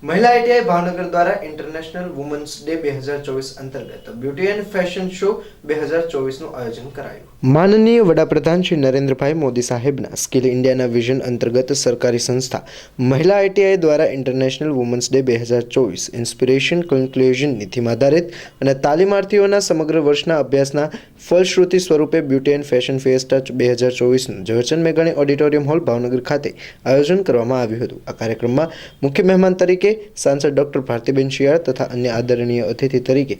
મહિલા આઈટીઆઈ ભાવનગર દ્વારા international women's day 2024 અંતર્ગત બ્યુટી એન્ડ ફેશન શો 2024નું આયોજન કરાયું. માનનીય વડાપ્રધાન શ્રી નરેન્દ્રભાઈ મોદી સાહેબના સ્કિલ ઇન્ડિયાના વિઝન અંતર્ગત સરકારી સંસ્થા મહિલા આઈટીઆઈ દ્વારા ઇન્ટરનેશનલ વુમન્સ ડે 2024 ઇન્સ્પિરેશન કન્ક્લુઝનની થીમ આધારિત અને તાલીમાર્થીઓના સમગ્ર વર્ષના અભ્યાસના ફલશ્રુતિ સ્વરૂપે બ્યુટી એન્ડ ફેશન ફેસ્ટા 2024નું ઝવેરચંદ મેઘાણી ઓડિટોરિયમ હોલ ભાવનગર ખાતે આયોજન કરવામાં આવ્યું હતું. આ કાર્યક્રમમાં મુખ્ય મહેમાન તરીકે સાંસદ ડોક્ટર ભારતીબેન શિયાળ તથા અન્ય આદરણીય અતિથિ તરીકે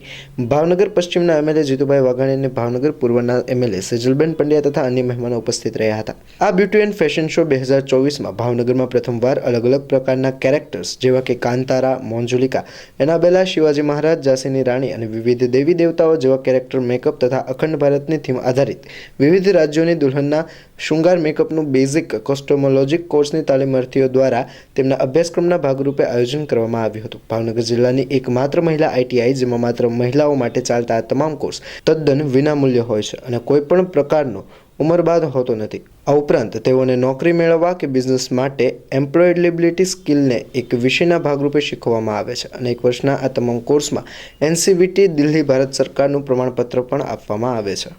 ભાવનગર પશ્ચિમના એમએલએ જીતુભાઈ વાઘાણી અને ભાવનગર પૂર્વના એમએલએ સેજલબેન પંડ્યા તથા અન્ય મહેમાનો ઉપસ્થિત રહ્યા હતા. આ બ્યુટી એન્ડ ફેશન શો 2024માં ભાવનગરમાં પ્રથમવાર અલગ અલગ પ્રકારના કેરેક્ટર્સ જેવા કે કાંતારા, મોંજુલિકા, એનાબેલા, શિવાજી મહારાજ, ઝાંસીની રાણી અને વિવિધ દેવી દેવતાઓ જેવા કેરેક્ટર મેકઅપ તથા અખંડ ભારતની થીમ આધારિત વિવિધ રાજ્યોની દુલ્હનના શૃંગાર મેકઅપનું બેઝિક કોસ્ટોમોલોજીક કોર્સની તાલીમાર્થીઓ દ્વારા તેમના અભ્યાસક્રમના ભાગરૂપે આયોજન કરવામાં આવ્યું હતું. ભાવનગર જિલ્લાની એકમાત્ર મહિલા આઈટીઆઈ જેમાં માત્ર મહિલાઓ માટે ચાલતા આ તમામ કોર્સ તદ્દન વિનામૂલ્ય હોય છે અને કોઈ પણ પ્રકારનો ઉંમરબાદ હોતો નથી. આ ઉપરાંત તેઓને નોકરી મેળવવા કે બિઝનેસ માટે એમ્પ્લોયેબિલિટી સ્કિલને એક વિષયના ભાગરૂપે શીખવવામાં આવે છે અને એક વર્ષના આ તમામ કોર્સમાં એનસીવીટી દિલ્હી ભારત સરકારનું પ્રમાણપત્ર પણ આપવામાં આવે છે.